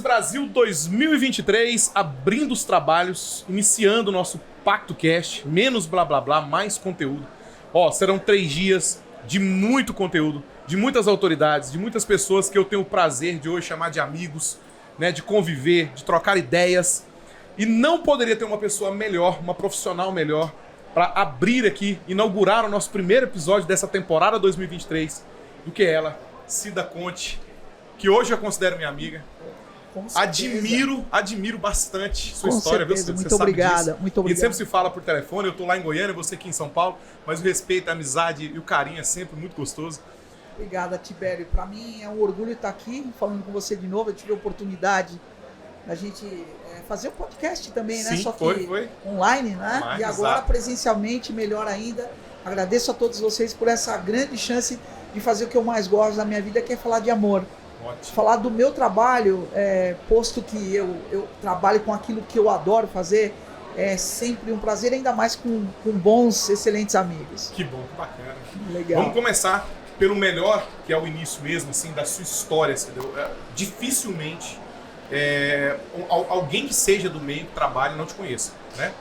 Brasil 2023, abrindo os trabalhos, iniciando o nosso Pacto Cast, menos blá blá blá, mais conteúdo. Serão 3 dias de muito conteúdo, de muitas autoridades, de muitas pessoas que eu tenho o prazer de hoje chamar de amigos, né, de conviver, de trocar ideias. E não poderia ter uma pessoa melhor, uma profissional melhor, para abrir aqui, inaugurar o nosso primeiro episódio dessa temporada 2023, do que ela, Cida Conte, que hoje eu considero minha amiga. Admiro bastante sua história. Certeza. Você muito obrigada, muito A obrigado. gente sempre se fala por telefone, eu tô lá em Goiânia, você aqui em São Paulo, mas o respeito, a amizade e o carinho é sempre muito gostoso. Obrigada, Tibério. Para mim é um orgulho estar aqui falando com você de novo. Eu tive a oportunidade da gente fazer um podcast também, né? Sim, Só que foi. online, né? Online, e agora exato. Presencialmente, melhor ainda. Agradeço a todos vocês por essa grande chance de fazer o que eu mais gosto da minha vida, que é falar de amor. Ótimo. Falar do meu trabalho, posto que eu trabalho com aquilo que eu adoro fazer, é sempre um prazer, ainda mais com bons, excelentes amigos. Que bom, que bacana. Legal. Vamos começar pelo melhor, que é o início mesmo, assim, da sua história. Entendeu? Dificilmente alguém que seja do meio, que trabalhe, não te conheça, né?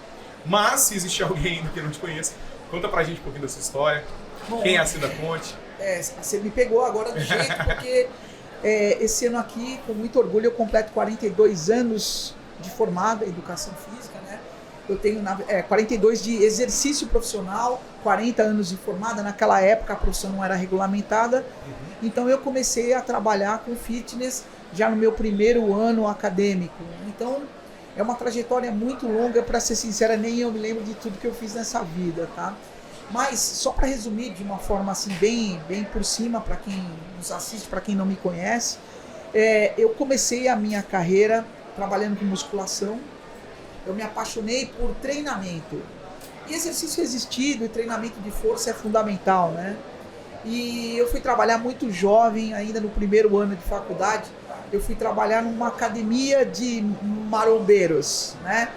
Mas, se existe alguém ainda que não te conheça, conta pra gente um pouquinho da sua história. Bom, quem é a Cida Conte? Você me pegou agora do jeito, porque esse ano aqui, com muito orgulho, eu completo 42 anos de formada em Educação Física, né? Eu tenho 42 de exercício profissional, 40 anos de formada. Naquela época a profissão não era regulamentada, então eu comecei a trabalhar com fitness já no meu primeiro ano acadêmico. Então é uma trajetória muito longa, para ser sincera, nem eu me lembro de tudo que eu fiz nessa vida, tá? Mas só para resumir de uma forma assim bem por cima, para quem nos assiste, para quem não me conhece, eu comecei a minha carreira trabalhando com musculação. Eu me apaixonei por treinamento. E exercício resistido e treinamento de força é fundamental, né? E eu fui trabalhar muito jovem, ainda no primeiro ano de faculdade. Eu fui trabalhar numa academia de marombeiros, né?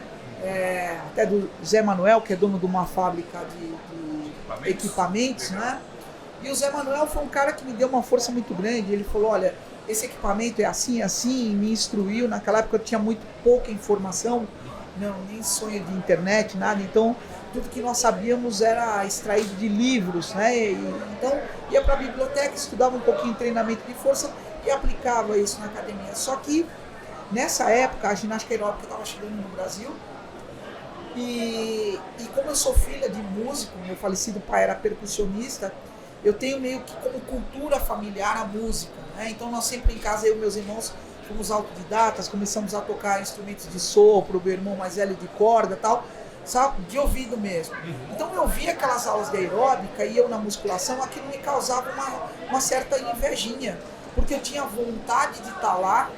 Até do Zé Manuel, que é dono de uma fábrica de equipamentos, né? E o Zé Manuel foi um cara que me deu uma força muito grande. Ele falou, olha, esse equipamento é assim, assim, me instruiu. Naquela época eu tinha muito pouca informação, nem sonho de internet, nada. Então, tudo que nós sabíamos era extraído de livros, né? Então, ia para a biblioteca, estudava um pouquinho de treinamento de força e aplicava isso na academia. Só que, nessa época, a ginástica aeróbica estava chegando no Brasil. E como eu sou filha de músico, meu falecido pai era percussionista, eu tenho meio que como cultura familiar a música, né? Então nós sempre em casa, eu e meus irmãos, fomos autodidatas, começamos a tocar instrumentos de sopro, meu irmão mais velho de corda e tal, sabe? De ouvido mesmo. Então eu via aquelas aulas de aeróbica e eu na musculação, aquilo me causava uma certa invejinha, porque eu tinha vontade de estar lá,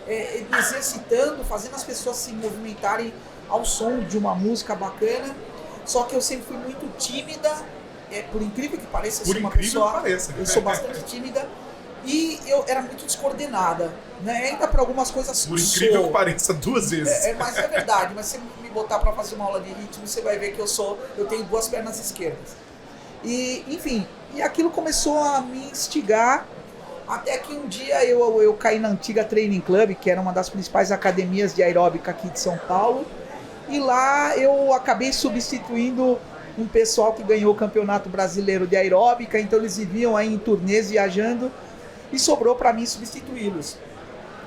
me exercitando, fazendo as pessoas se movimentarem ao som de uma música bacana, só que eu sempre fui muito tímida, por incrível que pareça, eu sou bastante tímida e eu era muito descoordenada, né? Ainda para algumas coisas por incrível que pareça, 2 vezes. Mas é verdade, mas se me botar para fazer uma aula de ritmo, você vai ver que eu tenho 2 pernas esquerdas. E, enfim, aquilo começou a me instigar, até que um dia eu caí na antiga Training Club, que era uma das principais academias de aeróbica aqui de São Paulo. E lá eu acabei substituindo um pessoal que ganhou o Campeonato Brasileiro de Aeróbica, então eles viviam aí em turnês viajando e sobrou para mim substituí-los.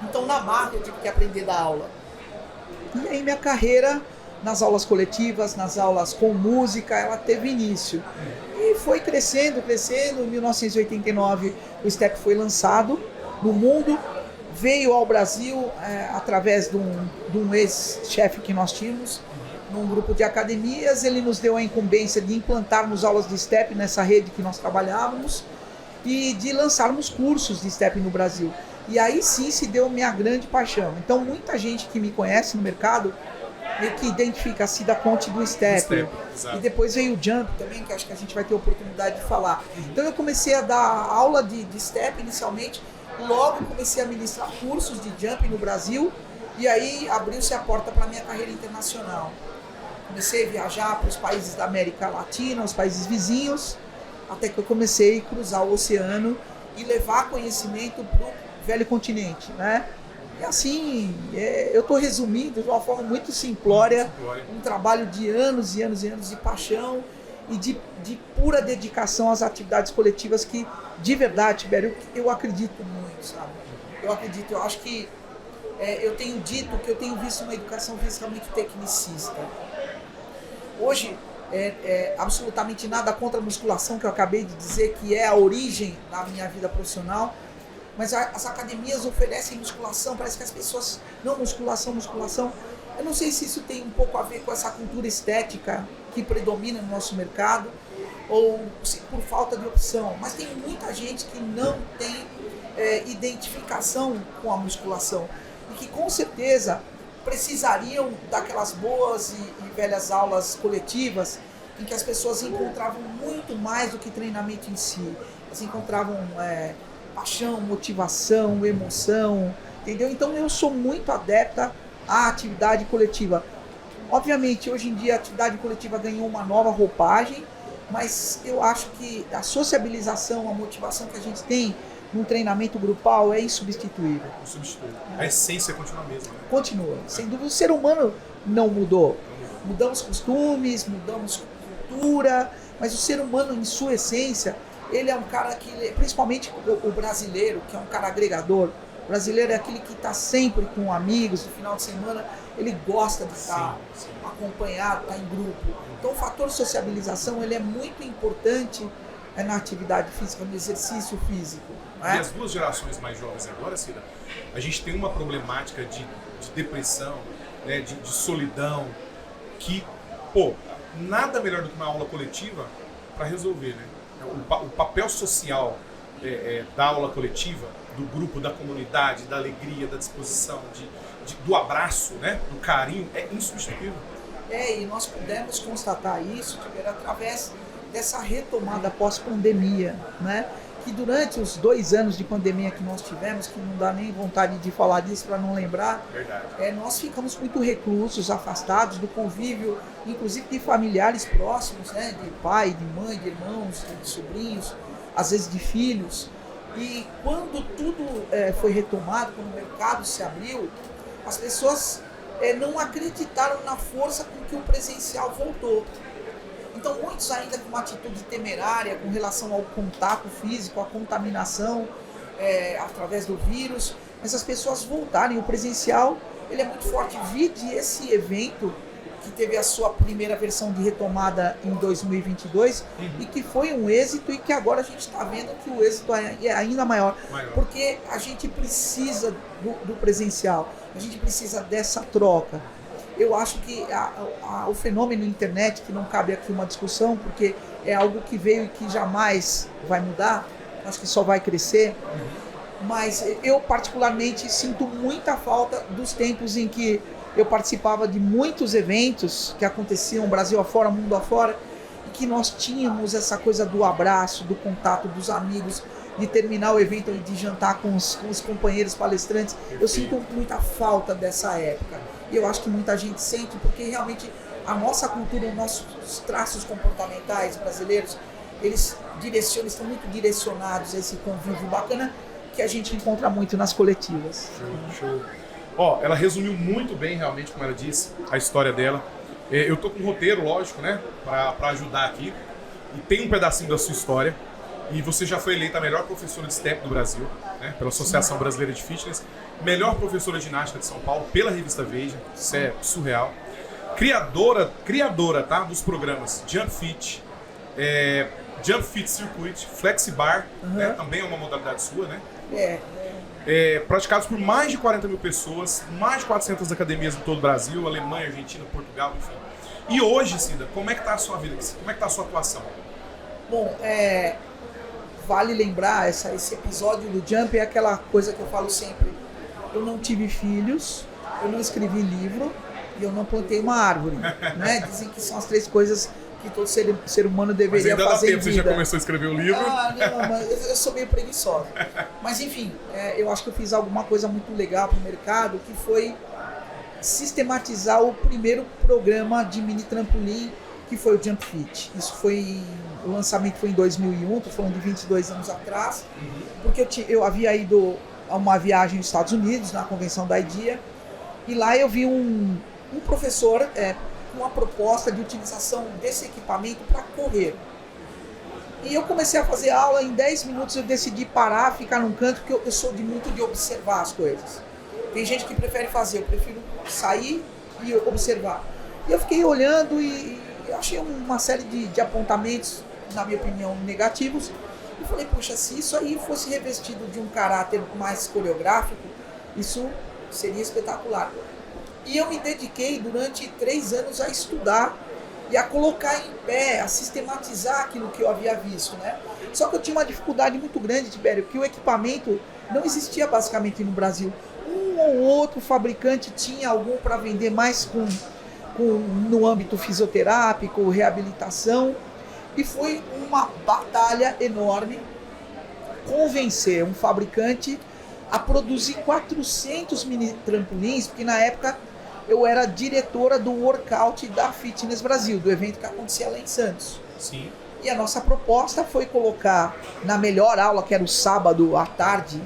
Então na marca eu tive que aprender da aula. E aí minha carreira nas aulas coletivas, nas aulas com música, ela teve início. E foi crescendo. Em 1989 o STEP foi lançado no mundo. Veio ao Brasil através de um ex-chefe que nós tínhamos, num grupo de academias. Ele nos deu a incumbência de implantarmos aulas de STEP nessa rede que nós trabalhávamos e de lançarmos cursos de STEP no Brasil. E aí sim se deu minha grande paixão. Então muita gente que me conhece no mercado que identifica a Cida Conte do STEP. E depois veio o Jump também, que acho que a gente vai ter oportunidade de falar. Então eu comecei a dar aula de STEP inicialmente. Logo comecei a ministrar cursos de Jump no Brasil e aí abriu-se a porta para a minha carreira internacional. Comecei a viajar para os países da América Latina, os países vizinhos, até que eu comecei a cruzar o oceano e levar conhecimento para o velho continente, né? E assim, eu estou resumindo de uma forma muito simplória um trabalho de anos e anos e anos de paixão e de pura dedicação às atividades coletivas que, de verdade, Tibério, eu acredito muito, sabe? Eu acho que eu tenho dito que eu tenho visto uma educação física muito tecnicista. Hoje, absolutamente nada contra a musculação, que eu acabei de dizer que é a origem da minha vida profissional, mas as academias oferecem musculação, parece que as pessoas, não, musculação. Eu não sei se isso tem um pouco a ver com essa cultura estética que predomina no nosso mercado, ou se por falta de opção, mas tem muita gente que não tem identificação com a musculação e que com certeza precisariam daquelas boas e velhas aulas coletivas em que as pessoas encontravam muito mais do que treinamento em si. Elas encontravam paixão, motivação, emoção, entendeu? Então eu sou muito adepta à atividade coletiva. Obviamente, hoje em dia a atividade coletiva ganhou uma nova roupagem, mas eu acho que a sociabilização, a motivação que a gente tem num treinamento grupal é insubstituível. A essência continua a mesma, né? Continua. Sem dúvida, o ser humano não mudou. Mudamos costumes, mudamos cultura, mas o ser humano, em sua essência, ele é um cara que, principalmente o brasileiro, que é um cara agregador. O brasileiro é aquele que está sempre com amigos, no final de semana, ele gosta de estar acompanhado, estar em grupo. Então o fator sociabilização ele é muito importante na atividade física, no exercício físico. E as duas gerações mais jovens agora, Cida, a gente tem uma problemática de depressão, né, de solidão, que, nada melhor do que uma aula coletiva para resolver, né? O papel social da aula coletiva, do grupo, da comunidade, da alegria, da disposição, do abraço, né, do carinho, é insubstituível. E nós pudemos constatar isso através dessa retomada pós-pandemia, né? Que durante os 2 anos de pandemia que nós tivemos, que não dá nem vontade de falar disso para não lembrar, nós ficamos muito reclusos, afastados do convívio, inclusive de familiares próximos, né? De pai, de mãe, de irmãos, de sobrinhos, às vezes de filhos. E quando tudo foi retomado, quando o mercado se abriu, as pessoas não acreditaram na força com que o presencial voltou. Então, muitos ainda com uma atitude temerária com relação ao contato físico, à contaminação através do vírus, mas as pessoas voltarem. O presencial ele é muito forte. Vide esse evento que teve a sua primeira versão de retomada em 2022 e que foi um êxito e que agora a gente está vendo que o êxito é ainda maior. Porque a gente precisa do presencial, a gente precisa dessa troca. Eu acho que o fenômeno internet, que não cabe aqui uma discussão, porque é algo que veio e que jamais vai mudar, acho que só vai crescer, mas eu particularmente sinto muita falta dos tempos em que eu participava de muitos eventos que aconteciam Brasil afora, mundo afora, e que nós tínhamos essa coisa do abraço, do contato dos amigos, de terminar o evento e de jantar com os companheiros palestrantes. Eu sinto muita falta dessa época. E eu acho que muita gente sente, porque realmente a nossa cultura, os nossos traços comportamentais brasileiros, eles estão muito direcionados a esse convívio bacana que a gente encontra muito nas coletivas. Show. Ela resumiu muito bem, realmente, como ela disse, a história dela. Eu tô com um roteiro, lógico, né, para ajudar aqui. E tem um pedacinho da sua história. E você já foi eleita a melhor professora de step do Brasil, né, pela Associação Brasileira de Fitness. Melhor professora de ginástica de São Paulo pela revista Veja. Isso é surreal. Criadora, tá, dos programas Jump Fit, Jump Fit Circuit, Flexibar, né, também é uma modalidade sua, né? Praticados por mais de 40 mil pessoas, mais de 400 academias em todo o Brasil, Alemanha, Argentina, Portugal, enfim. E hoje, Cida, como é que tá a sua vida? Como é que tá a sua atuação? Bom, vale lembrar, esse episódio do Jump é aquela coisa que eu falo sempre. Eu não tive filhos, eu não escrevi livro e eu não plantei uma árvore, né? Dizem que são as 3 coisas que todo ser humano deveria fazer. Mas ainda dá tempo, você já começou a escrever o livro? Não, mas eu sou meio preguiçosa. Mas enfim, eu acho que eu fiz alguma coisa muito legal para o mercado, que foi sistematizar o primeiro programa de mini trampolim, que foi o Jump Fit. O lançamento foi em 2001, estou falando de 22 anos atrás, porque eu havia ido uma viagem nos Estados Unidos, na convenção da IDEA, e lá eu vi um professor com uma proposta de utilização desse equipamento para correr. E eu comecei a fazer aula, em 10 minutos eu decidi parar, ficar num canto, porque eu sou muito de observar as coisas. Tem gente que prefere fazer, eu prefiro sair e observar. E eu fiquei olhando e achei uma série de apontamentos, na minha opinião, negativos. E falei, puxa, se isso aí fosse revestido de um caráter mais coreográfico, isso seria espetacular. E eu me dediquei durante 3 anos a estudar e a colocar em pé, a sistematizar aquilo que eu havia visto, né? Só que eu tinha uma dificuldade muito grande, Tibério, que o equipamento não existia basicamente no Brasil. Um ou outro fabricante tinha algum para vender mais no âmbito fisioterápico, reabilitação, e foi uma batalha enorme convencer um fabricante a produzir 400 mini trampolins, porque na época eu era diretora do workout da Fitness Brasil, do evento que acontecia lá em Santos. Sim. E a nossa proposta foi colocar na melhor aula, que era o sábado à tarde,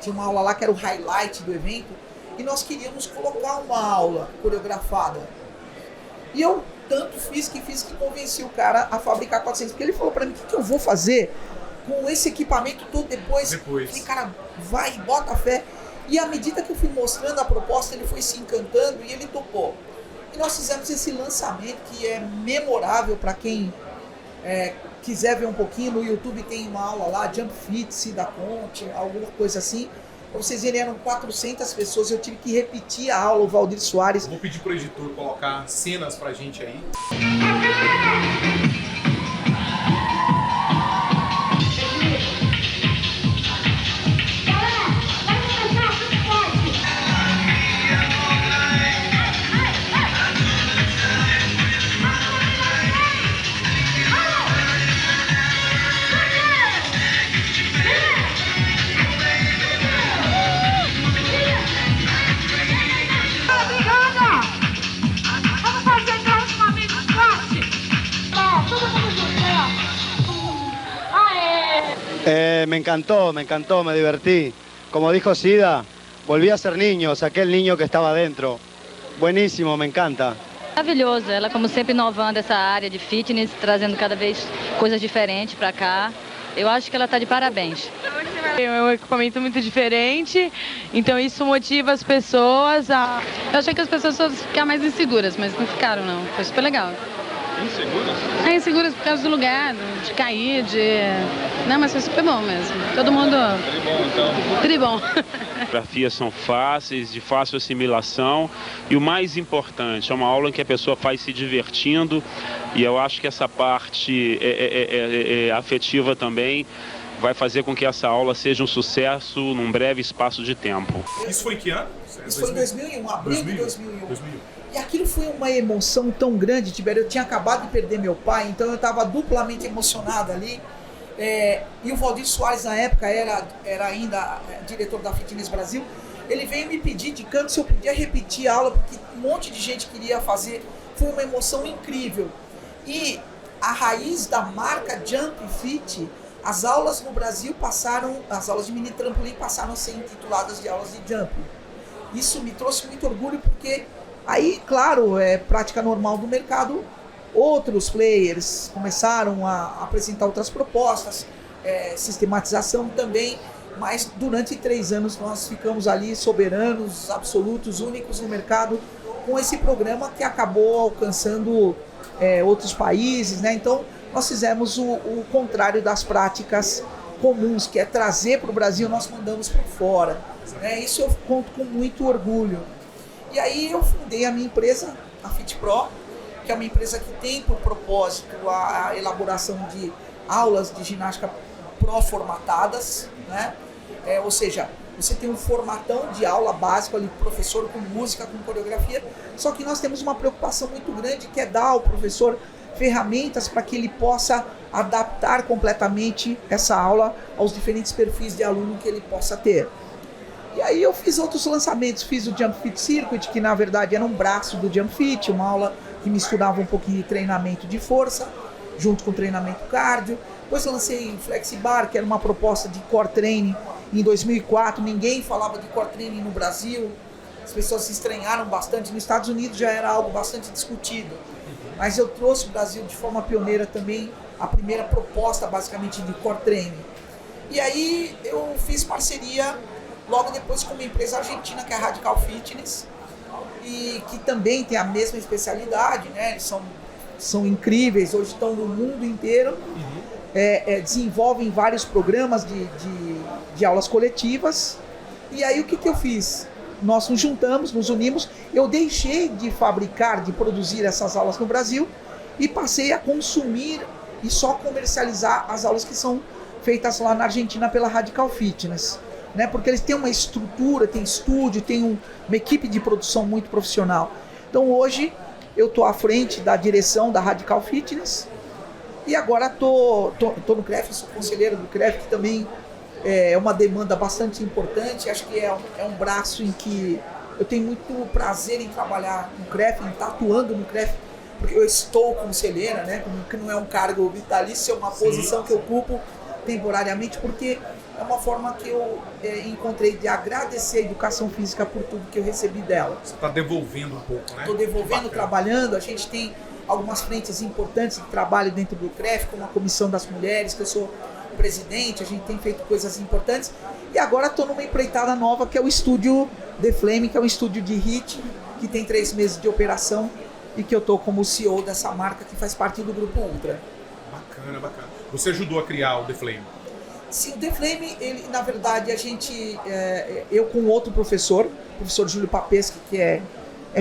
tinha uma aula lá que era o highlight do evento, e nós queríamos colocar uma aula coreografada. E eu tanto fiz que convenci o cara a fabricar 400, porque ele falou para mim, o que eu vou fazer com esse equipamento todo depois? Falei, cara, vai, bota fé. E à medida que eu fui mostrando a proposta, ele foi se encantando e ele topou. E nós fizemos esse lançamento que é memorável para quem quiser ver um pouquinho. No YouTube tem uma aula lá, Jump Fit, se dá Conte, alguma coisa assim. Para vocês verem, eram 400 pessoas, eu tive que repetir a aula, o Valdir Soares. Vou pedir pro editor colocar cenas pra gente aí. Me encantó, me divertí. Como dijo Sida, volví a ser niño, saqué el niño que estaba dentro. Buenísimo, me encanta. Maravilhoso, ela como sempre inovando essa área de fitness, trazendo cada vez coisas diferentes para cá. Eu acho que ela está de parabéns. É um equipamento muito diferente, então isso motiva as pessoas a... Eu achei que as pessoas fossem ficar mais inseguras, mas não ficaram não, foi super legal. Inseguras? Inseguras por causa do lugar, de cair, Não, mas foi super bom mesmo. Todo mundo... Tribom, então. Tribom. As coreografias são fáceis, de fácil assimilação e o mais importante, é uma aula em que a pessoa faz se divertindo e eu acho que essa parte afetiva também vai fazer com que essa aula seja um sucesso num breve espaço de tempo. Isso foi em que ano? Isso foi em 2001, abril de 2001. E aquilo foi uma emoção tão grande, Tibério. Eu tinha acabado de perder meu pai, então eu estava duplamente emocionado ali. E o Valdir Soares, na época, era ainda diretor da Fitness Brasil. Ele veio me pedir de canto se eu podia repetir a aula, porque um monte de gente queria fazer. Foi uma emoção incrível. E a raiz da marca Jump Fit, as aulas no Brasil as aulas de mini trampolim passaram a ser intituladas de aulas de jump. Isso me trouxe muito orgulho, porque aí, claro, prática normal do mercado, outros players começaram a apresentar outras propostas, sistematização também, mas durante 3 anos nós ficamos ali soberanos, absolutos, únicos no mercado, com esse programa que acabou alcançando outros países, né? Então nós fizemos o contrário das práticas comuns, que é trazer para o Brasil, nós mandamos para fora. Isso eu conto com muito orgulho. E aí eu fundei a minha empresa, a FitPro, que é uma empresa que tem por propósito a elaboração de aulas de ginástica pró-formatadas, né? Ou seja, você tem um formatão de aula básico ali, professor com música, com coreografia, só que nós temos uma preocupação muito grande, que é dar ao professor ferramentas para que ele possa adaptar completamente essa aula aos diferentes perfis de aluno que ele possa ter. E aí eu fiz outros lançamentos, fiz o Jump Fit Circuit, que na verdade era um braço do Jump Fit, uma aula que misturava um pouquinho de treinamento de força, junto com treinamento cardio. Depois eu lancei Flexibar, que era uma proposta de core training, em 2004, ninguém falava de core training no Brasil, as pessoas se estranharam bastante. Nos Estados Unidos já era algo bastante discutido, mas eu trouxe o Brasil de forma pioneira também, a primeira proposta basicamente de core training. E aí eu fiz parceria logo depois com uma empresa argentina que é a Radical Fitness, e que também tem a mesma especialidade, né? Eles são incríveis, hoje estão no mundo inteiro, desenvolvem vários programas de aulas coletivas. E aí o que eu fiz? Nós nos juntamos, nos unimos, eu deixei de fabricar, de produzir essas aulas no Brasil e passei a consumir e só comercializar as aulas que são feitas lá na Argentina pela Radical Fitness, né? Porque eles têm uma estrutura, tem estúdio, tem uma equipe de produção muito profissional. Então hoje eu estou à frente da direção da Radical Fitness e agora tô no CREF, sou conselheiro do CREF, que também é uma demanda bastante importante. Acho que é um braço em que eu tenho muito prazer em trabalhar no CREF, em estar atuando no CREF, porque eu estou conselheira, né? Que não é um cargo vitalício, é uma posição que eu ocupo temporariamente, porque é uma forma que eu encontrei de agradecer a educação física por tudo que eu recebi dela. Você está devolvendo um pouco, né? Estou devolvendo, trabalhando. A gente tem algumas frentes importantes de trabalho dentro do CREF, como a Comissão das Mulheres, que eu sou presidente, a gente tem feito coisas importantes. E agora estou numa empreitada nova, que é o estúdio The Flame, que é um estúdio de HIIT, que tem 3 meses de operação e que eu estou como CEO dessa marca, que faz parte do Grupo Ultra. Bacana, bacana. Você ajudou a criar o The Flame? Sim, o The Flame, ele, na verdade, eu com outro professor, o professor Júlio Papeschi, que é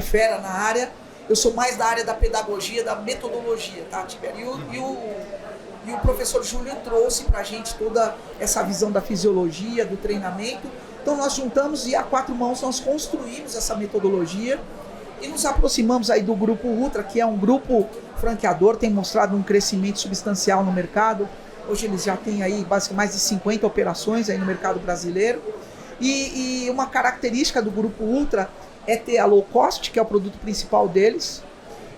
fera na área, eu sou mais da área da pedagogia, da metodologia, tá, Tibério? E o professor Júlio trouxe pra gente toda essa visão da fisiologia, do treinamento. Então nós juntamos e a 4 mãos nós construímos essa metodologia e nos aproximamos aí do Grupo Ultra, que é um grupo franqueador, tem mostrado um crescimento substancial no mercado. Hoje eles já têm aí basicamente mais de 50 operações aí no mercado brasileiro. E uma característica do Grupo Ultra é ter a low cost, que é o produto principal deles.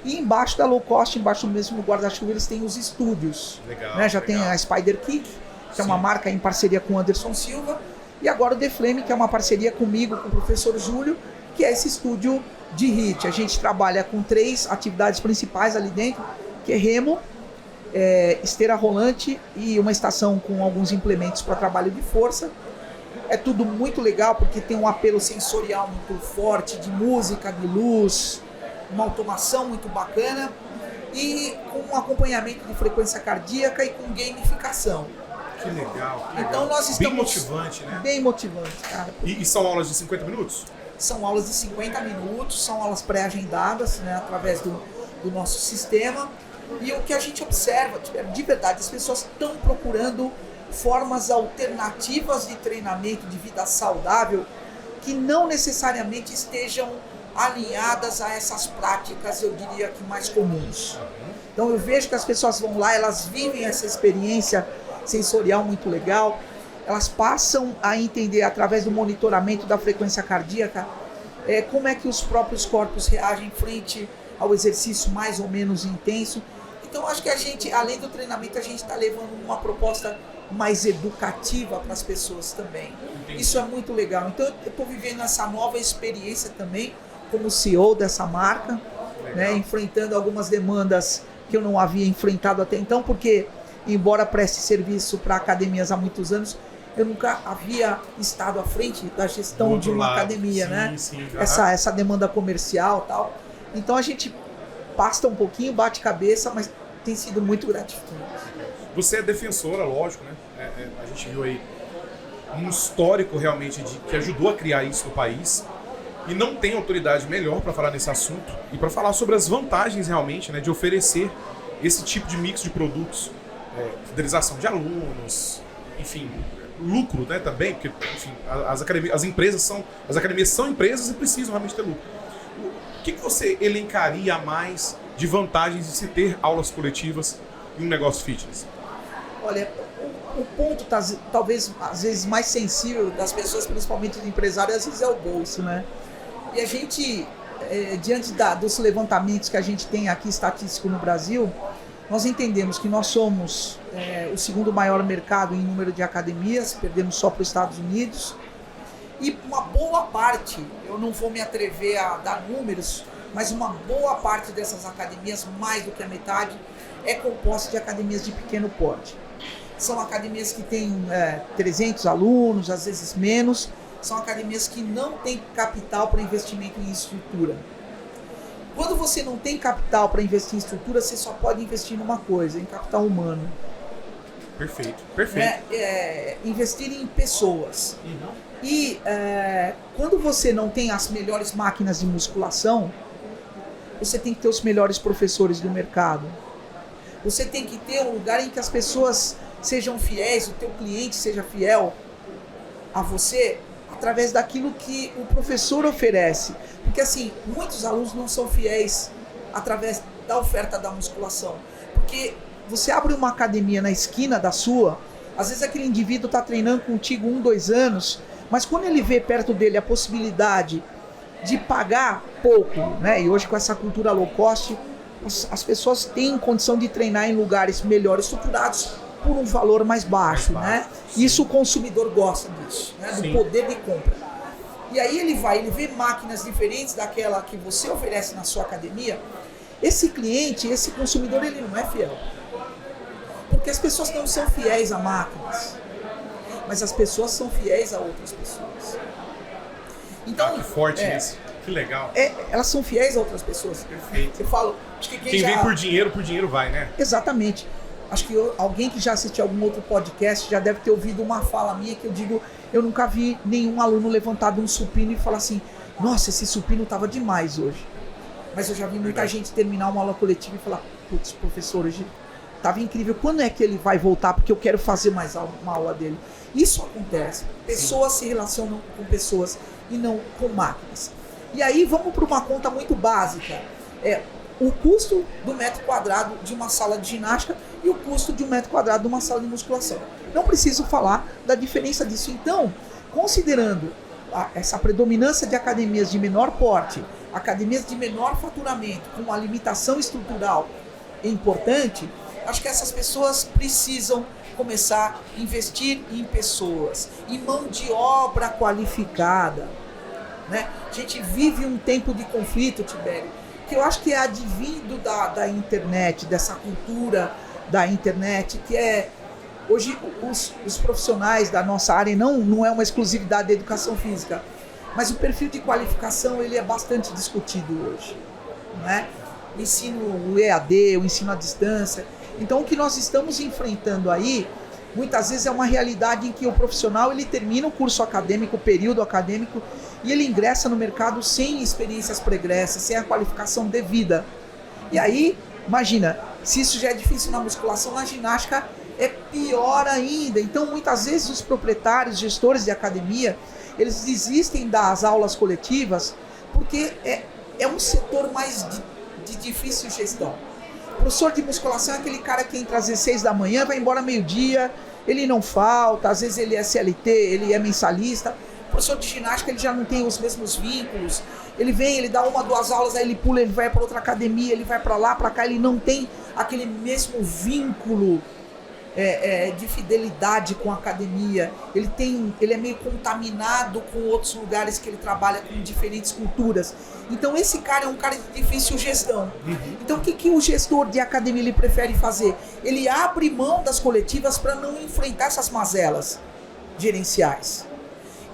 E embaixo da low cost, embaixo do mesmo guarda-chuva, eles têm os estúdios. Legal, né? Já legal. tem a Spider Kick, que é uma marca em parceria com o Anderson Silva. E agora o The Flame, que é uma parceria comigo, com o professor Júlio, que é esse estúdio de HIIT. A gente trabalha com 3 atividades principais ali dentro, que é remo, esteira rolante e uma estação com alguns implementos para trabalho de força. É tudo muito legal porque tem um apelo sensorial muito forte, de música, de luz, uma automação muito bacana e com um acompanhamento de frequência cardíaca e com gamificação. Que legal, que legal. Então nós estamos bem motivante, né? Bem motivante, cara. E são aulas de 50 minutos? São aulas de 50 minutos, são aulas pré-agendadas, né, através do nosso sistema. E o que a gente observa, de verdade, as pessoas estão procurando formas alternativas de treinamento, de vida saudável, que não necessariamente estejam alinhadas a essas práticas, eu diria que mais comuns. Então eu vejo que as pessoas vão lá, elas vivem essa experiência sensorial muito legal, elas passam a entender através do monitoramento da frequência cardíaca como é que os próprios corpos reagem frente ao exercício mais ou menos intenso. Então acho que a gente, além do treinamento, a gente está levando uma proposta mais educativa para as pessoas também. Entendi. Isso é muito legal. Então eu estou vivendo essa nova experiência também como CEO dessa marca, né, enfrentando algumas demandas que eu não havia enfrentado até então, porque embora preste serviço para academias há muitos anos, eu nunca havia estado à frente da gestão de uma academia, né? Sim, essa demanda comercial e tal. Então a gente pasta um pouquinho, bate cabeça, mas tem sido muito gratificante. Você é defensora, lógico, né? A gente viu aí um histórico realmente que ajudou a criar isso no país e não tem autoridade melhor para falar desse assunto e para falar sobre as vantagens realmente, né, de oferecer esse tipo de mix de produtos, fidelização de alunos, enfim, lucro, né, também, porque enfim, as academias são empresas e precisam realmente ter lucro. O que você elencaria mais de vantagens de se ter aulas coletivas em um negócio fitness? Olha, o ponto talvez às vezes mais sensível das pessoas, principalmente do empresário, às vezes é o bolso, né? E a gente, diante dos levantamentos que a gente tem aqui estatístico no Brasil, nós entendemos que nós somos o segundo maior mercado em número de academias, perdemos só para os Estados Unidos. E uma boa parte, eu não vou me atrever a dar números, mas uma boa parte dessas academias, mais do que a metade, é composta de academias de pequeno porte. São academias que têm 300 alunos, às vezes menos. São academias que não têm capital para investimento em estrutura. Quando você não tem capital para investir em estrutura, você só pode investir numa coisa, em capital humano. Perfeito. Investir em pessoas. E quando você não tem as melhores máquinas de musculação, você tem que ter os melhores professores do mercado. Você tem que ter um lugar em que as pessoas sejam fiéis, o teu cliente seja fiel a você através daquilo que o professor oferece. Porque assim, muitos alunos não são fiéis através da oferta da musculação. Porque você abre uma academia na esquina da sua, às vezes aquele indivíduo está treinando contigo 1, 2 anos, mas quando ele vê perto dele a possibilidade de pagar pouco, né? E hoje com essa cultura low cost, as pessoas têm condição de treinar em lugares melhor estruturados por um valor mais baixo, né? Isso o consumidor gosta disso, né? Do poder de compra. E aí ele vê máquinas diferentes daquela que você oferece na sua academia. Esse cliente, esse consumidor, ele não é fiel. Porque as pessoas não são fiéis a máquinas, mas as pessoas são fiéis a outras pessoas. Então, que forte isso. Que legal. Elas são fiéis a outras pessoas. Perfeito. Eu falo, acho que quem vem por dinheiro vai, né? Exatamente. Acho que alguém que já assistiu algum outro podcast já deve ter ouvido uma fala minha que eu digo, eu nunca vi nenhum aluno levantar um supino e falar assim, nossa, esse supino estava demais hoje. Mas eu já vi muita gente terminar uma aula coletiva e falar, putz, professor, hoje estava incrível. Quando é que ele vai voltar? Porque eu quero fazer mais uma aula dele. Isso acontece. Pessoas se relacionam com pessoas e não com máquinas. E aí vamos para uma conta muito básica. O custo do metro quadrado de uma sala de ginástica e o custo de um metro quadrado de uma sala de musculação. Não preciso falar da diferença disso. Então, considerando essa predominância de academias de menor porte, academias de menor faturamento, com uma limitação estrutural importante, acho que essas pessoas precisam começar a investir em pessoas, em mão de obra qualificada, né? A gente vive um tempo de conflito, Tibério, que eu acho que é advindo da internet, dessa cultura da internet, que hoje os profissionais da nossa área, não é uma exclusividade da educação física, mas o perfil de qualificação ele é bastante discutido hoje, né? O ensino EAD, o ensino à distância. Então o que nós estamos enfrentando aí, muitas vezes é uma realidade em que o profissional ele termina o curso acadêmico, o período acadêmico, e ele ingressa no mercado sem experiências pregressas, sem a qualificação devida. E aí, imagina, se isso já é difícil na musculação, na ginástica é pior ainda. Então muitas vezes os proprietários, gestores de academia, eles desistem das aulas coletivas porque é um setor mais de difícil gestão. O professor de musculação é aquele cara que entra às 6 da manhã, vai embora meio-dia, ele não falta, às vezes ele é CLT, ele é mensalista. O professor de ginástica ele já não tem os mesmos vínculos, ele vem, ele dá 1, 2 aulas, aí ele pula, ele vai para outra academia, ele vai para lá, para cá, ele não tem aquele mesmo vínculo de fidelidade com a academia, ele é meio contaminado com outros lugares que ele trabalha com diferentes culturas. Então esse cara é um cara de difícil gestão. Então o que o gestor de academia ele prefere fazer? Ele abre mão das coletivas para não enfrentar essas mazelas gerenciais.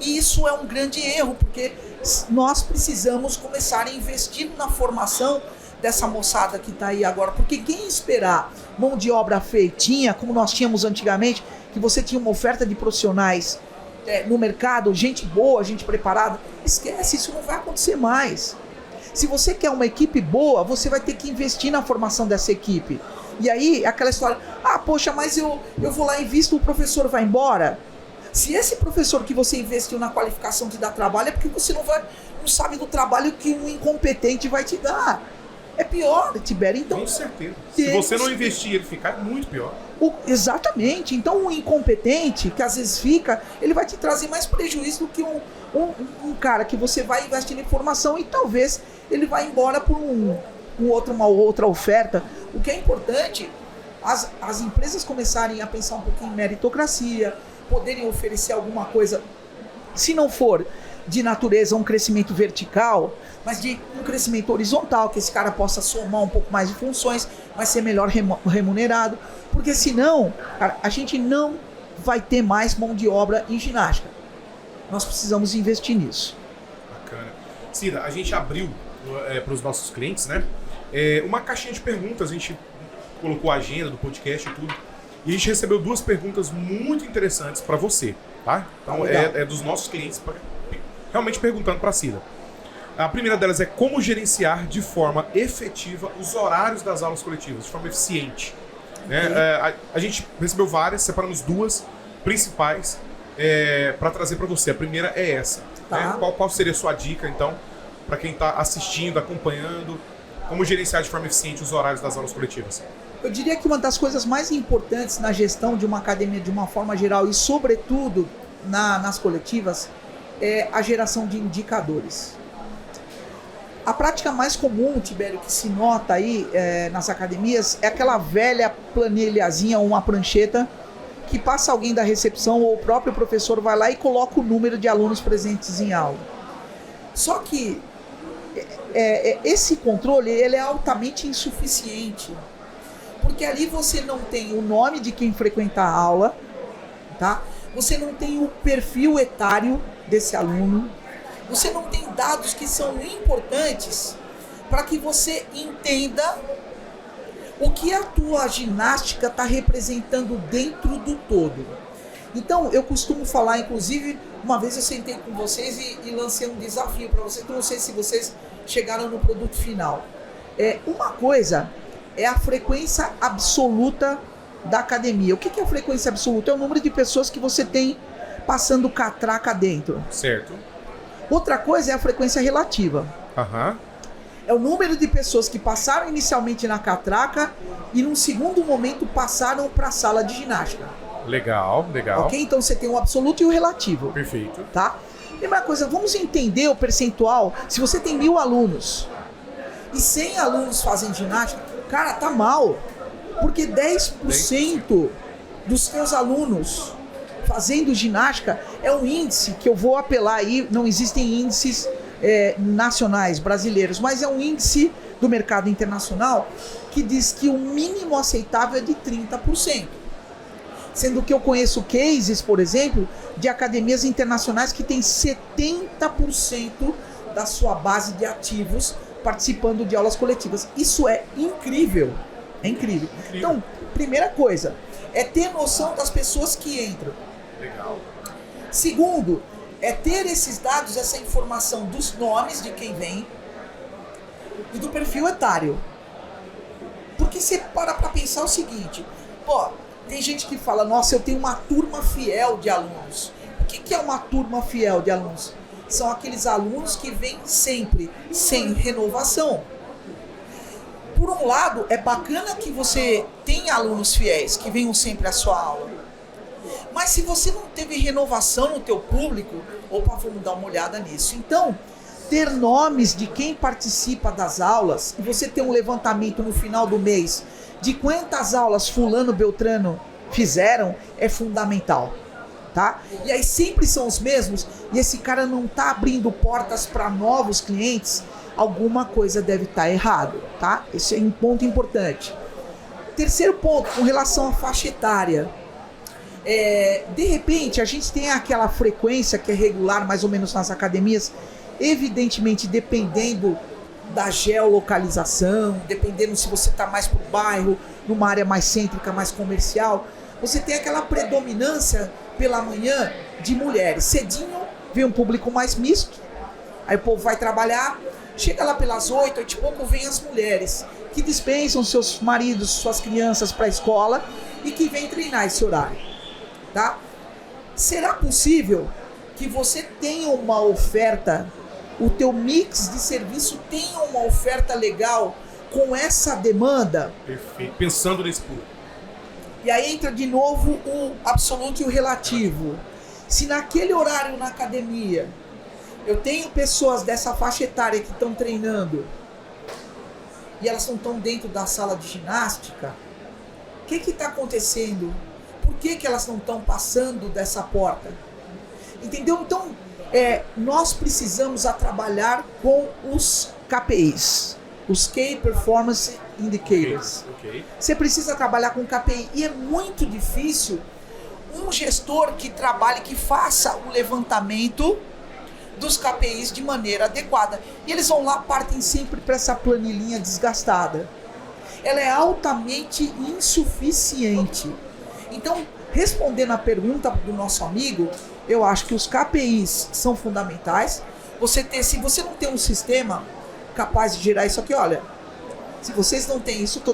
E isso é um grande erro, porque nós precisamos começar a investir na formação dessa moçada que está aí agora, porque quem esperar mão de obra feitinha, como nós tínhamos antigamente, que você tinha uma oferta de profissionais no mercado, gente boa, gente preparada, esquece, isso não vai acontecer mais. Se você quer uma equipe boa, você vai ter que investir na formação dessa equipe. E aí, aquela história, poxa, mas eu vou lá e invisto, o professor vai embora. Se esse professor que você investiu na qualificação te dá trabalho, é porque você não sabe do trabalho que um incompetente vai te dar. É pior, Tibério. Então, com certeza. Se você não investir, ele fica muito pior. Exatamente. Então, um incompetente, que às vezes ele vai te trazer mais prejuízo do que um cara que você vai investir em formação e talvez ele vá embora por uma outra oferta. O que é importante as empresas começarem a pensar um pouquinho em meritocracia, poderem oferecer alguma coisa, se não for de natureza um crescimento vertical, mas de um crescimento horizontal, que esse cara possa somar um pouco mais de funções, vai ser melhor remunerado, porque senão, cara, a gente não vai ter mais mão de obra em ginástica. Nós precisamos investir nisso. Bacana. Cida, a gente abriu para os nossos clientes, né? Uma caixinha de perguntas, a gente colocou a agenda do podcast e tudo, e a gente recebeu 2 perguntas muito interessantes para você, tá? Então é dos nossos clientes realmente perguntando para a Cida. A primeira delas é como gerenciar de forma efetiva os horários das aulas coletivas, de forma eficiente. Né? A gente recebeu várias, separamos 2 principais para trazer para você. A primeira é essa. Tá. Né? Qual seria a sua dica, então, para quem está assistindo, acompanhando, como gerenciar de forma eficiente os horários das aulas coletivas? Eu diria que uma das coisas mais importantes na gestão de uma academia de uma forma geral e sobretudo nas coletivas é a geração de indicadores. A prática mais comum, Tibério, que se nota aí nas academias é aquela velha planilhazinha ou uma prancheta que passa alguém da recepção ou o próprio professor vai lá e coloca o número de alunos presentes em aula. Só que esse controle ele é altamente insuficiente, porque ali você não tem o nome de quem frequenta a aula, tá? Você não tem o perfil etário desse aluno, você não tem dados que são importantes para que você entenda o que a tua ginástica está representando dentro do todo. Então, eu costumo falar, inclusive, uma vez eu sentei com vocês e lancei um desafio para vocês, que eu não sei se vocês chegaram no produto final. Uma coisa é a frequência absoluta da academia. O que é a frequência absoluta? É o número de pessoas que você tem passando catraca dentro. Certo. Outra coisa é a frequência relativa. Aham. É o número de pessoas que passaram inicialmente na catraca e num segundo momento passaram para a sala de ginástica. Legal. Ok? Então você tem o absoluto e o relativo. Perfeito. Tá? Primeira coisa, vamos entender o percentual. Se você tem 1000 alunos e 100 alunos fazem ginástica, cara, tá mal. Porque 10% dos seus alunos fazendo ginástica é um índice que eu vou apelar aí, não existem índices nacionais, brasileiros, mas é um índice do mercado internacional que diz que o mínimo aceitável é de 30%. Sendo que eu conheço cases, por exemplo, de academias internacionais que têm 70% da sua base de ativos participando de aulas coletivas. Isso é incrível. É incrível. Então, primeira coisa, é ter noção das pessoas que entram. Legal. Segundo, é ter esses dados, essa informação dos nomes de quem vem e do perfil etário. Porque você para pensar o seguinte, tem gente que fala, nossa, eu tenho uma turma fiel de alunos. O que é uma turma fiel de alunos? São aqueles alunos que vêm sempre, sem renovação. Por um lado, é bacana que você tenha alunos fiéis, que venham sempre à sua aula. Mas se você não teve renovação no teu público, opa, vamos dar uma olhada nisso. Então, ter nomes de quem participa das aulas, e você ter um levantamento no final do mês de quantas aulas fulano, beltrano fizeram, é fundamental. Tá? E aí sempre são os mesmos, e esse cara não está abrindo portas para novos clientes, alguma coisa deve estar errado, tá? Esse é um ponto importante. Terceiro ponto, com relação à faixa etária. De repente, a gente tem aquela frequência que é regular, mais ou menos nas academias, evidentemente dependendo da geolocalização, dependendo se você está mais para o bairro, numa área mais cêntrica, mais comercial, você tem aquela predominância pela manhã de mulheres. Cedinho vem um público mais misto, aí o povo vai trabalhar, chega lá pelas 8 e pouco vem as mulheres, que dispensam seus maridos, suas crianças para a escola e que vêm treinar esse horário. Tá? Será possível que você tenha uma oferta, o teu mix de serviço tenha uma oferta legal com essa demanda? Perfeito. Pensando nesse público. E aí entra de novo o absoluto e o relativo. Se naquele horário na academia eu tenho pessoas dessa faixa etária que estão treinando e elas não estão dentro da sala de ginástica, que está acontecendo? Por que elas não estão passando dessa porta? Entendeu? Então, nós precisamos trabalhar com os KPIs, os Key Performance Indicators. Ok. Você precisa trabalhar com KPI e é muito difícil um gestor que trabalhe, que faça o levantamento dos KPIs de maneira adequada. E eles vão lá, partem sempre para essa planilhinha desgastada. Ela é altamente insuficiente. Então, respondendo a pergunta do nosso amigo, eu acho que os KPIs são fundamentais. Se você não tem um sistema capaz de gerar isso aqui, olha, se vocês não têm isso, tô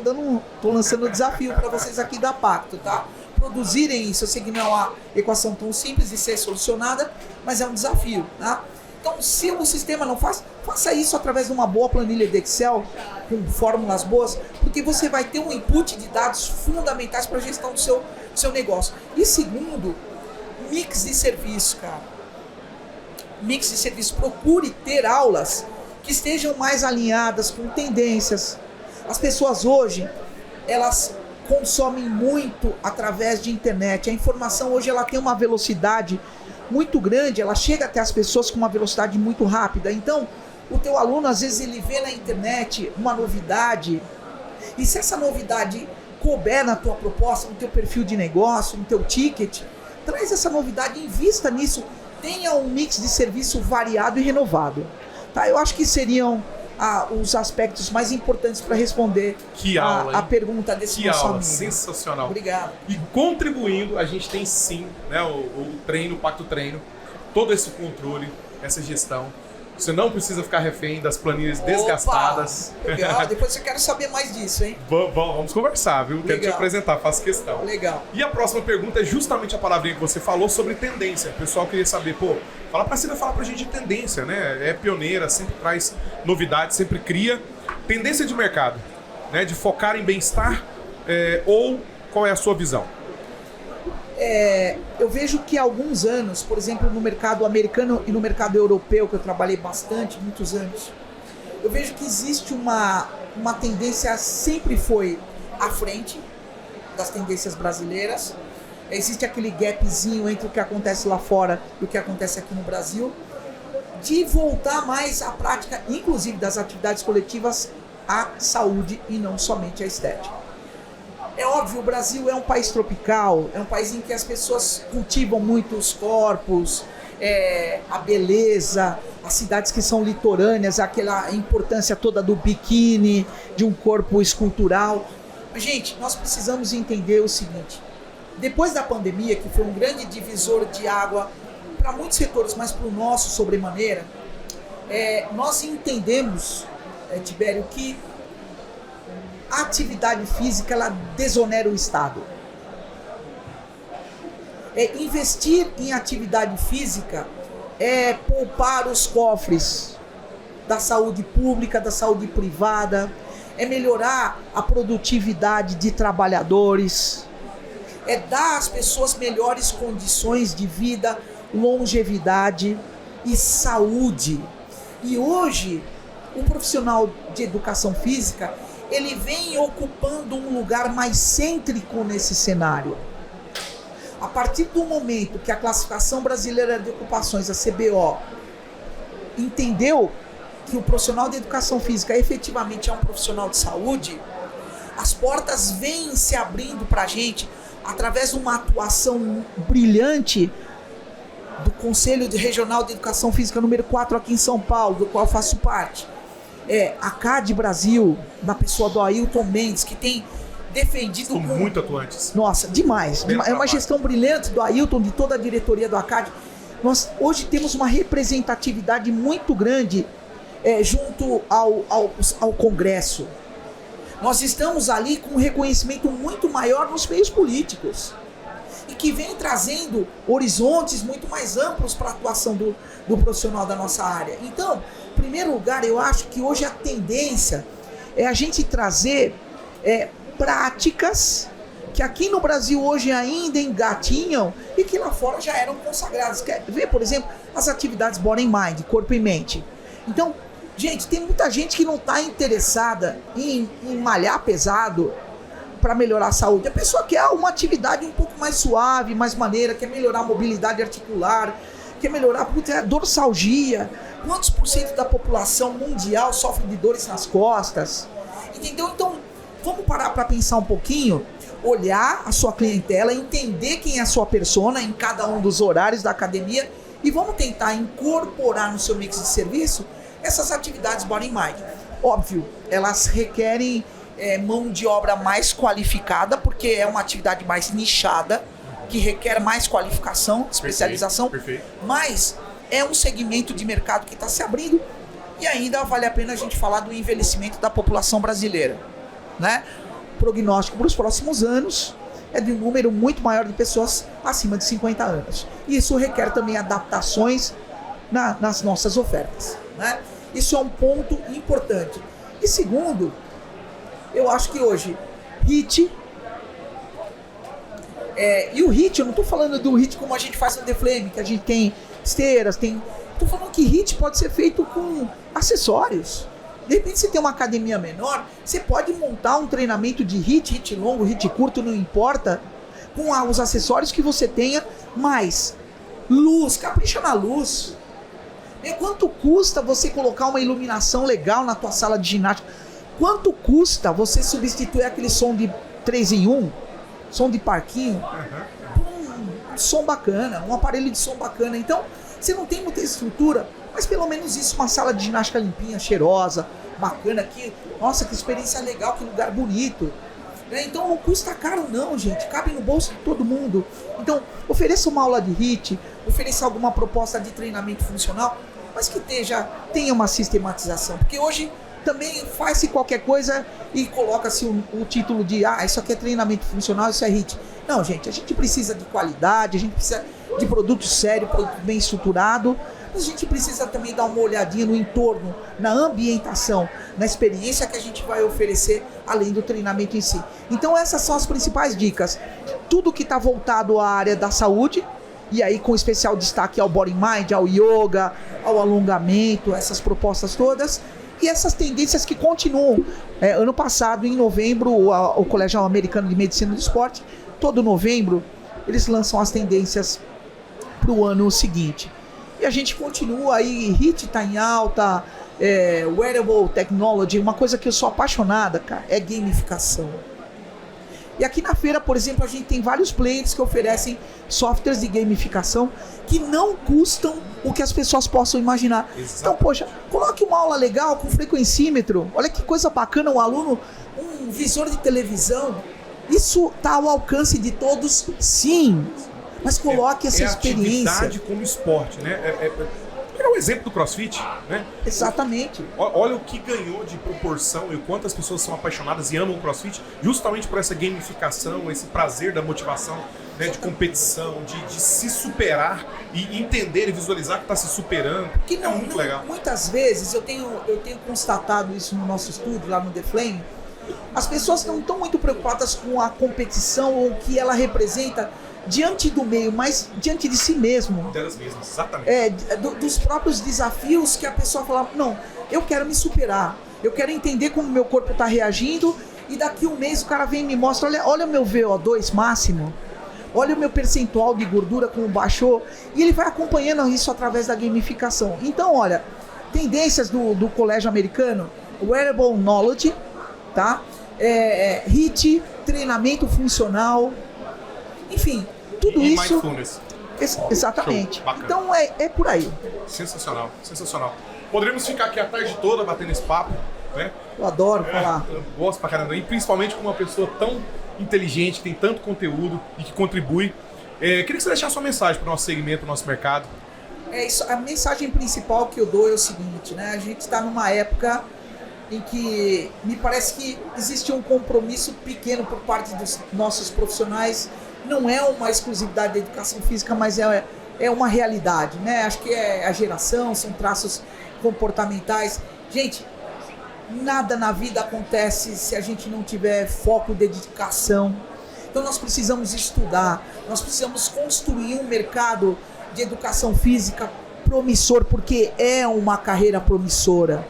lançando um desafio para vocês aqui da Pacto, tá? Produzirem isso. Eu sei que não é uma equação tão simples de ser solucionada, mas é um desafio, tá? Então, se o sistema não faz, faça isso através de uma boa planilha de Excel, com fórmulas boas, porque você vai ter um input de dados fundamentais para a gestão do seu negócio. E segundo, mix de serviço, cara. Mix de serviço. Procure ter aulas que estejam mais alinhadas com tendências. As pessoas hoje, elas consomem muito através de internet. A informação hoje ela tem uma velocidade muito grande, ela chega até as pessoas com uma velocidade muito rápida. Então, o teu aluno, às vezes, ele vê na internet uma novidade, e se essa novidade couber na tua proposta, no teu perfil de negócio, no teu ticket, traz essa novidade, invista nisso, tenha um mix de serviço variado e renovado. Tá? Eu acho que seriam os aspectos mais importantes para responder a pergunta desse nosso amigo. Sensacional. Obrigado. E contribuindo, a gente tem sim, né, o treino, o Pacto Treino, todo esse controle, essa gestão. Você não precisa ficar refém das planilhas desgastadas. Legal, depois eu quero saber mais disso, hein? Vamos conversar, viu? Quero te apresentar, faço questão. Legal. E a próxima pergunta é justamente a palavrinha que você falou sobre tendência. O pessoal queria saber, fala pra Cida falar pra gente de tendência, né? É pioneira, sempre traz novidades, sempre cria tendência de mercado, né? De focar em bem-estar, ou qual é a sua visão? Eu vejo que há alguns anos, por exemplo, no mercado americano e no mercado europeu, que eu trabalhei bastante, muitos anos, eu vejo que existe uma tendência, sempre foi à frente das tendências brasileiras. Existe aquele gapzinho entre o que acontece lá fora e o que acontece aqui no Brasil, de voltar mais à prática, inclusive das atividades coletivas, à saúde e não somente à estética. É óbvio, o Brasil é um país tropical, é um país em que as pessoas cultivam muito os corpos, a beleza, as cidades que são litorâneas, aquela importância toda do biquíni, de um corpo escultural. Mas, gente, nós precisamos entender o seguinte: depois da pandemia, que foi um grande divisor de água para muitos setores, mas para o nosso sobremaneira, nós entendemos, Tibério, que a atividade física ela desonera o Estado. Investir em atividade física é poupar os cofres da saúde pública, da saúde privada, é melhorar a produtividade de trabalhadores, é dar às pessoas melhores condições de vida, longevidade e saúde. E hoje, o profissional de educação física ele vem ocupando um lugar mais cêntrico nesse cenário. A partir do momento que a Classificação Brasileira de Ocupações, a CBO, entendeu que o profissional de educação física efetivamente é um profissional de saúde, as portas vêm se abrindo para a gente através de uma atuação brilhante do Conselho Regional de Educação Física número 4 aqui em São Paulo, do qual eu faço parte. A CAD Brasil, na pessoa do Ailton Mendes, que tem defendido... São muito atuantes. Nossa, demais. É uma gestão brilhante do Ailton, de toda a diretoria do ACAD. Nós hoje temos uma representatividade muito grande junto ao Congresso. Nós estamos ali com um reconhecimento muito maior nos meios políticos e que vem trazendo horizontes muito mais amplos para a atuação do profissional da nossa área. Então, em primeiro lugar, eu acho que hoje a tendência é a gente trazer práticas que aqui no Brasil hoje ainda engatinham e que lá fora já eram consagradas. Quer ver, por exemplo, as atividades Body and Mind, corpo e mente. Então, gente, tem muita gente que não está interessada em malhar pesado para melhorar a saúde. A pessoa quer uma atividade um pouco mais suave, mais maneira, quer melhorar a mobilidade articular, quer melhorar a dorsalgia. Quantos por cento da população mundial sofre de dores nas costas? Entendeu? Então, vamos parar para pensar um pouquinho, olhar a sua clientela, entender quem é a sua persona em cada um dos horários da academia e vamos tentar incorporar no seu mix de serviço essas atividades Body Mind. Óbvio, elas requerem mão de obra mais qualificada, porque é uma atividade mais nichada, que requer mais qualificação, especialização, Perfeito. Mas é um segmento de mercado que está se abrindo e ainda vale a pena a gente falar do envelhecimento da população brasileira, né? O prognóstico para os próximos anos é de um número muito maior de pessoas acima de 50 anos. E isso requer também adaptações nas nossas ofertas, né? Isso é um ponto importante. E segundo, eu acho que hoje, HIIT, e o HIIT, eu não estou falando do HIIT como a gente faz no The Flame, que a gente tem esteiras, estou falando que HIIT pode ser feito com acessórios. De repente você tem uma academia menor, você pode montar um treinamento de HIIT longo, HIIT curto, não importa, com os acessórios que você tenha, mas luz, capricha na luz. Quanto custa você colocar uma iluminação legal na tua sala de ginástica? Quanto custa você substituir aquele som de 3 em 1, som de parquinho, por um som bacana, um aparelho de som bacana? Então, você não tem muita estrutura, mas pelo menos isso, uma sala de ginástica limpinha, cheirosa, bacana aqui. Nossa, que experiência legal, que lugar bonito. Então não custa caro não, gente, cabe no bolso de todo mundo. Então, ofereça uma aula de HIIT, ofereça alguma proposta de treinamento funcional, mas que tenha uma sistematização, porque hoje também faz-se qualquer coisa e coloca-se o título de isso aqui é treinamento funcional, isso é HIIT. Não, gente, a gente precisa de qualidade, a gente precisa de produto sério, produto bem estruturado, mas a gente precisa também dar uma olhadinha no entorno, na ambientação, na experiência que a gente vai oferecer, além do treinamento em si. Então essas são as principais dicas. Tudo que está voltado à área da saúde, e aí com especial destaque ao Body Mind, ao yoga, ao alongamento, essas propostas todas, e essas tendências que continuam. Ano passado, em novembro, o Colégio Americano de Medicina do Esporte, todo novembro, eles lançam as tendências para o ano seguinte. E a gente continua aí, HIIT está em alta, wearable technology, uma coisa que eu sou apaixonada, cara, é gamificação. E aqui na feira, por exemplo, a gente tem vários players que oferecem softwares de gamificação que não custam o que as pessoas possam imaginar. Exato. Então, poxa, coloque uma aula legal com frequencímetro, olha que coisa bacana, um aluno, um visor de televisão, isso está ao alcance de todos, sim, mas coloque essa experiência. Atividade como esporte, né? Pegar o exemplo do CrossFit, né? Exatamente. Olha o que ganhou de proporção e o quanto as pessoas são apaixonadas e amam o CrossFit, justamente por essa gamificação, esse prazer da motivação, né, de competição, de se superar e entender e visualizar que está se superando. Que é muito legal. Muitas vezes, eu tenho constatado isso no nosso estúdio, lá no The Flame, as pessoas não estão muito preocupadas com a competição ou o que ela representa diante do meio, mas diante de si mesmo. Delas mesmas, exatamente. Dos próprios desafios que a pessoa fala, não, eu quero me superar, eu quero entender como meu corpo está reagindo e daqui um mês o cara vem e me mostra, olha o meu VO2 máximo, olha o meu percentual de gordura como baixou, e ele vai acompanhando isso através da gamificação. Então, olha, tendências do Colégio Americano, Wearable Knowledge, tá? HIIT, treinamento funcional, enfim, tudo e isso. Mindfulness. Exatamente. Então é por aí. Sensacional, sensacional. Poderíamos ficar aqui a tarde toda batendo esse papo, né? Eu adoro falar. Eu gosto pra caramba. E principalmente com uma pessoa tão inteligente, que tem tanto conteúdo e que contribui. Queria que você deixasse uma mensagem para o nosso segmento, para o nosso mercado. A mensagem principal que eu dou é o seguinte, né? A gente está numa época em que me parece que existe um compromisso pequeno por parte dos nossos profissionais. Não é uma exclusividade da educação física, mas é uma realidade, né? Acho que é a geração, são traços comportamentais. Gente, nada na vida acontece se a gente não tiver foco, dedicação. Então nós precisamos estudar, nós precisamos construir um mercado de educação física promissor, porque é uma carreira promissora.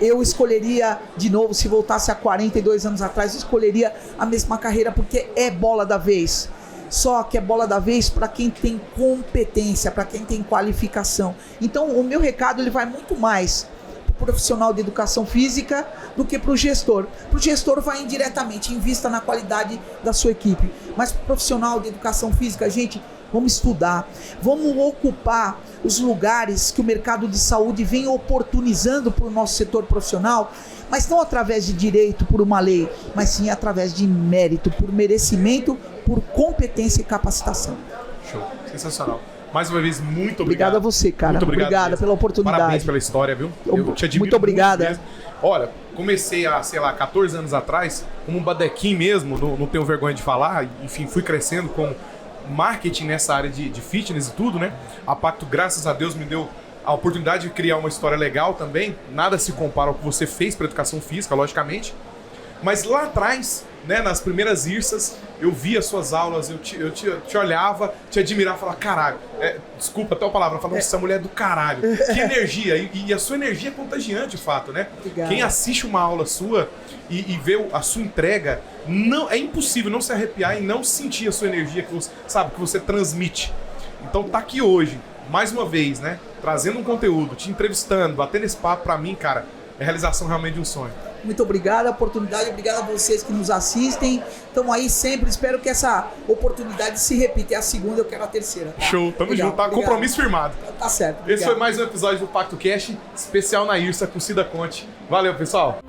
Eu escolheria, de novo, se voltasse há 42 anos atrás, eu escolheria a mesma carreira, porque é bola da vez. Só que é bola da vez para quem tem competência, para quem tem qualificação. Então, o meu recado ele vai muito mais para o profissional de educação física do que para o gestor. Para o gestor vai indiretamente, invista na qualidade da sua equipe. Mas para o profissional de educação física, gente, vamos estudar, vamos ocupar os lugares que o mercado de saúde vem oportunizando para o nosso setor profissional, mas não através de direito, por uma lei, mas sim através de mérito, por merecimento, por competência e capacitação. Show, sensacional. Mais uma vez, muito obrigado. Obrigado a você, cara. Muito obrigado pela oportunidade. Parabéns pela história, viu? Eu te admiro muito obrigado. Muito mesmo. Olha, comecei há, 14 anos atrás, como um badequim mesmo, não tenho vergonha de falar, enfim, fui crescendo com marketing nessa área de fitness e tudo, né? A Pacto, graças a Deus, me deu a oportunidade de criar uma história legal também. Nada se compara ao que você fez para educação física, logicamente. Mas lá atrás, né, nas primeiras IRSAs, eu via suas aulas, eu te olhava, te admirava, falava, caralho, desculpa até a palavra, falava, essa mulher é do caralho, que energia, e a sua energia é contagiante, de fato, né? Obrigado. Quem assiste uma aula sua e vê a sua entrega, não, é impossível não se arrepiar e não sentir a sua energia que você, sabe, que você transmite. Então tá aqui hoje, mais uma vez, né, trazendo um conteúdo, te entrevistando, batendo esse papo, pra mim, cara, é a realização realmente de um sonho. Muito obrigado a oportunidade, obrigado a vocês que nos assistem. Estamos aí sempre, espero que essa oportunidade se repita. É a segunda, eu quero a terceira. Tá? Show, tamo Legal, junto, tá? obrigado. Compromisso firmado. Tá certo. Esse Obrigado. foi mais um episódio do Pacto Cash, especial na IRSA com Cida Conte. Valeu, pessoal!